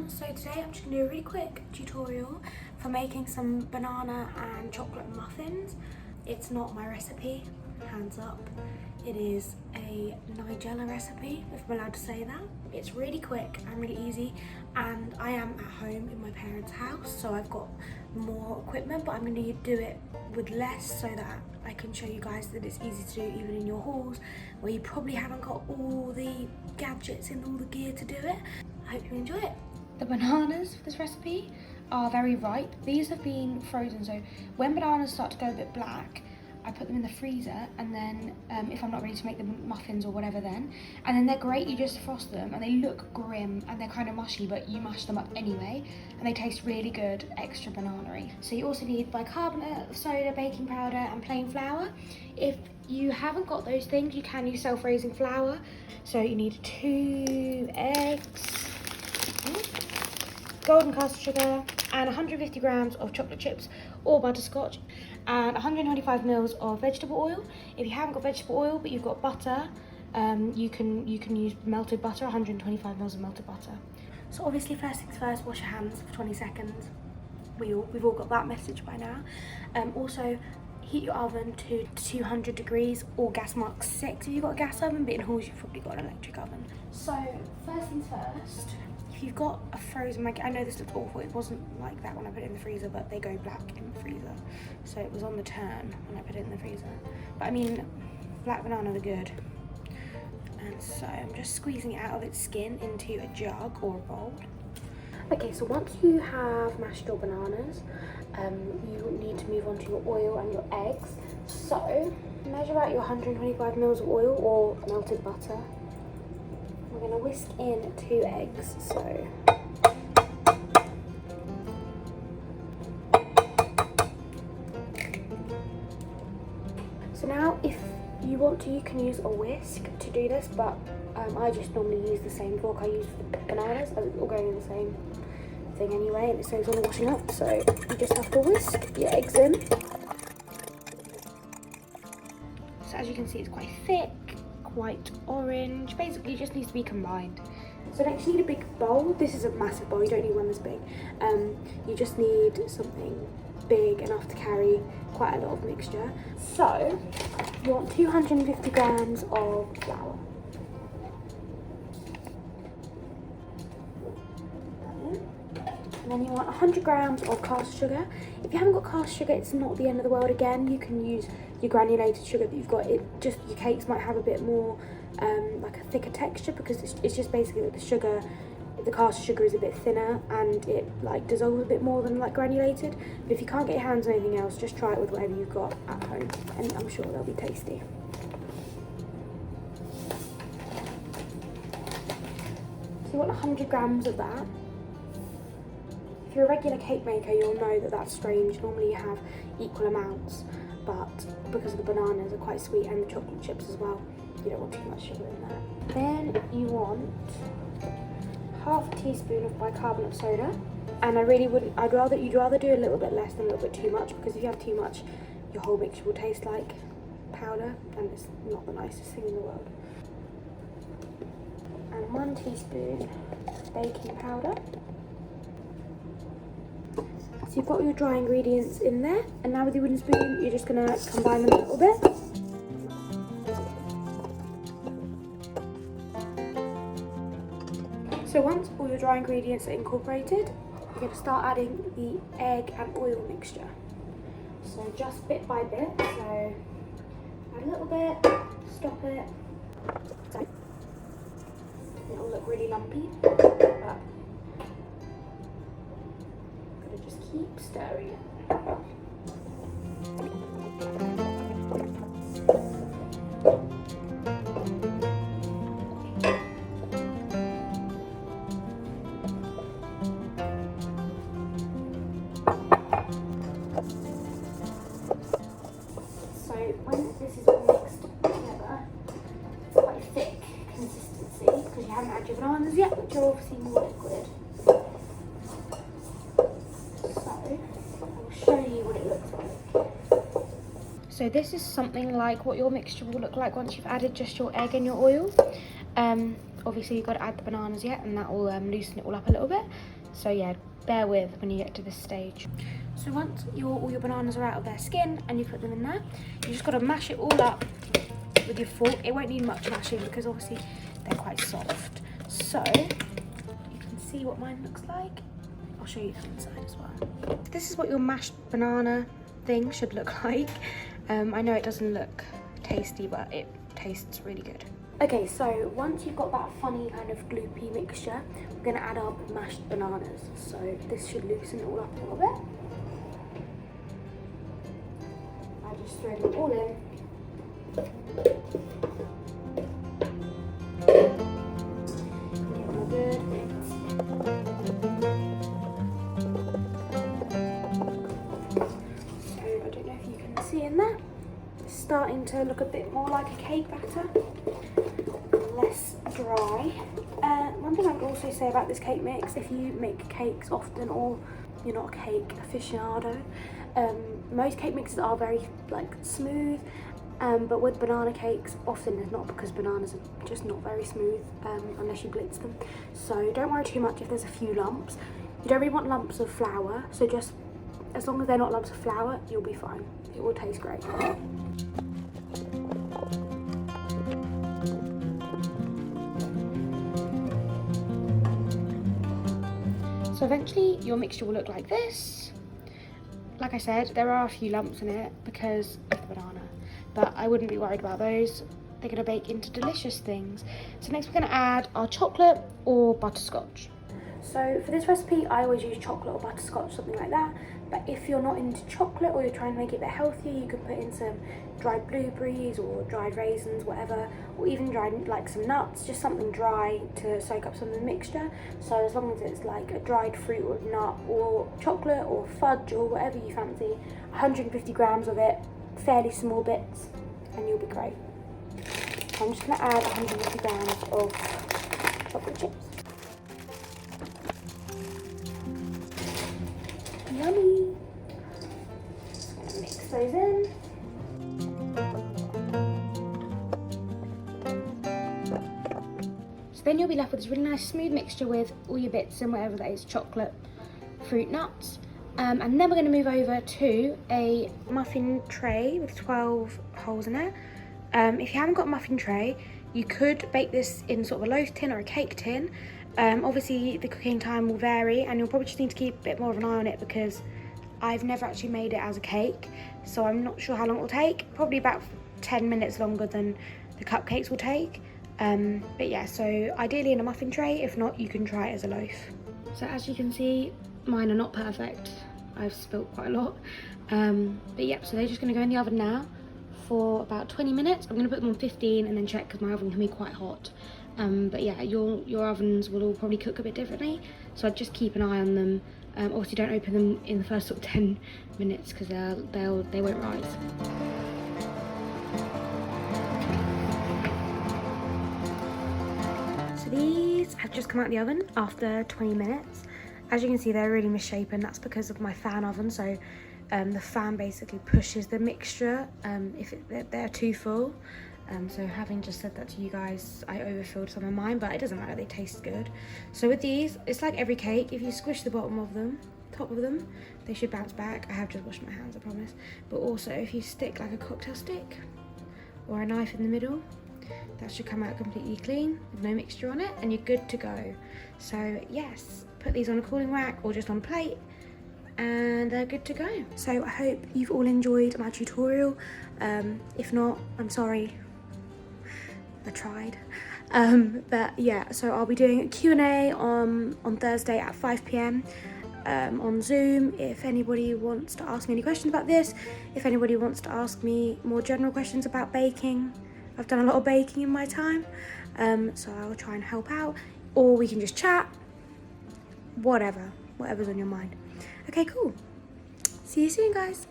So today I'm just going to do a really quick tutorial for making some banana and chocolate muffins. It's not my recipe, hands up. It is a Nigella recipe, if I'm allowed to say that. It's really quick and really easy, and I am at home in my parents' house, so I've got more equipment, but I'm going to do it with less so that I can show you guys that it's easy to do even in your halls where you probably haven't got all the gadgets and all the gear to do it. I hope you enjoy it. The bananas for this recipe are very ripe. These have been frozen, so when bananas start to go a bit black, I put them in the freezer, and then if I'm not ready to make the muffins or whatever then, and then they're great, you just frost them, and they look grim, and they're kind of mushy, but you mash them up anyway, and they taste really good, extra banana-y. So you also need bicarbonate, soda, baking powder, and plain flour. If you haven't got those things, you can use self-raising flour. So you need 2 eggs, golden caster sugar, and 150 grams of chocolate chips or butterscotch, and 125 mils of vegetable oil. If you haven't got vegetable oil but you've got butter, you can use melted butter, 125 mils of melted butter. So obviously, first things first, wash your hands for 20 seconds. We've all got that message by now. Also, heat your oven to 200 degrees or gas mark 6 if you've got a gas oven, but in halls you've probably got an electric oven. So first things first, if you've got a frozen I know this looks awful, it wasn't like that when I put it in the freezer, but they go black in the freezer. So it was on the turn when I put it in the freezer. But I mean, black bananas are good. And so I'm just squeezing it out of its skin into a jug or a bowl. Okay, so once you have mashed your bananas, you need to move on to your oil and your eggs. So measure out your 125 mils of oil or melted butter. We're going to whisk in 2 eggs, so now if you want to, you can use a whisk to do this, but I just normally use the same fork I use for the bananas, as it's all going in the same thing anyway, and it saves on the washing up, so you just have to whisk your eggs in. So as you can see, it's quite thick, quite orange, basically it just needs to be combined. So next you need a big bowl. This is a massive bowl, you don't need one this big. You just need something big enough to carry quite a lot of mixture. So you want 250 grams of flour. And then you want 100 grams of caster sugar. If you haven't got caster sugar, it's not the end of the world again. You can use your granulated sugar that you've got. It just, your cakes might have a bit more like a thicker texture, because it's just basically that the caster sugar is a bit thinner and it like dissolves a bit more than like granulated. But if you can't get your hands on anything else, just try it with whatever you've got at home, and I'm sure they'll be tasty. So you want 100 grams of that. If you're a regular cake maker, you'll know that that's strange. Normally you have equal amounts, but because the bananas are quite sweet and the chocolate chips as well, you don't want too much sugar in there. Then you want half a teaspoon of bicarbonate of soda, and you'd rather do a little bit less than a little bit too much, because if you have too much, your whole mixture will taste like powder, and it's not the nicest thing in the world. And 1 teaspoon baking powder. So you've got your dry ingredients in there, and now with your wooden spoon, you're just going to combine them a little bit. So once all your dry ingredients are incorporated, you're going to start adding the egg and oil mixture. So just bit by bit, so add a little bit, stop it. So it'll look really lumpy, but gotta just keep stirring it. So when this is all mixed together, it's quite thick consistency, because you haven't added your bananas yet, which are obviously more liquid. So I'll show you what it looks like. So this is something like what your mixture will look like once you've added just your egg and your oil. Obviously you've got to add the bananas yet, and that will loosen it all up a little bit. So yeah, bear with when you get to this stage. So once all your bananas are out of their skin and you put them in there, you just got to mash it all up with your fork. It won't need much mashing because obviously they're quite soft. So you can see what mine looks like. I'll show you the inside as well. This is what your mashed banana thing should look like. I know it doesn't look tasty, but it tastes really good. Okay, so once you've got that funny kind of gloopy mixture, we're gonna add our mashed bananas. So this should loosen it all up a little bit. I just throw them all in. Give them a good mix. So I don't know if you can see in that. It's starting to look a bit more like a cake batter. Less dry. One thing I could also say about this cake mix, if you make cakes often or you're not a cake aficionado, most cake mixes are very like smooth, but with banana cakes often it's not, because bananas are just not very smooth unless you blitz them. So don't worry too much if there's a few lumps. You don't really want lumps of flour, so just as long as they're not lumps of flour, you'll be fine. It will taste great. So eventually your mixture will look like this. Like I said, there are a few lumps in it because of the banana, but I wouldn't be worried about those. They're gonna bake into delicious things. So next we're gonna add our chocolate or butterscotch. So for this recipe, I always use chocolate or butterscotch, something like that. But if you're not into chocolate or you're trying to make it a bit healthier, you can put in some dried blueberries or dried raisins, whatever, or even dried like some nuts, just something dry to soak up some of the mixture. So as long as it's like a dried fruit or nut or chocolate or fudge or whatever you fancy, 150 grams of it, fairly small bits, and you'll be great. So I'm just gonna add 150 grams of chocolate chips. Yummy! Just gonna mix those in. So then you'll be left with this really nice smooth mixture with all your bits and whatever that is, chocolate, fruit, nuts. And then we're going to move over to a muffin tray with 12 holes in it. If you haven't got a muffin tray, you could bake this in sort of a loaf tin or a cake tin. Obviously the cooking time will vary, and you'll probably just need to keep a bit more of an eye on it because I've never actually made it as a cake, so I'm not sure how long it will take. Probably about 10 minutes longer than the cupcakes will take. But yeah, so ideally in a muffin tray. If not, you can try it as a loaf. So as you can see, mine are not perfect. I've spilt quite a lot. But yeah, so they're just going to go in the oven now for about 20 minutes. I'm going to put them on 15 and then check because my oven can be quite hot. But yeah, your ovens will all probably cook a bit differently, so I'd just keep an eye on them. Obviously don't open them in the first sort of 10 minutes because they won't rise. So these have just come out of the oven after 20 minutes. As you can see, they're really misshapen. That's because of my fan oven, so the fan basically pushes the mixture if they're too full. So having just said that to you guys, I overfilled some of mine, but it doesn't matter, they taste good. So with these, it's like every cake. If you squish the bottom of them, top of them, they should bounce back. I have just washed my hands, I promise. But also if you stick like a cocktail stick or a knife in the middle, that should come out completely clean with no mixture on it, and you're good to go. So yes, put these on a cooling rack or just on a plate, and they're good to go. So I hope you've all enjoyed my tutorial. If not, I'm sorry. I tried. But yeah, so I'll be doing a Q&A on Thursday at 5 PM on Zoom. If anybody wants to ask me any questions about this, if anybody wants to ask me more general questions about baking, I've done a lot of baking in my time, so I'll try and help out, or we can just chat, whatever's on your mind. Okay, cool. See you soon, guys.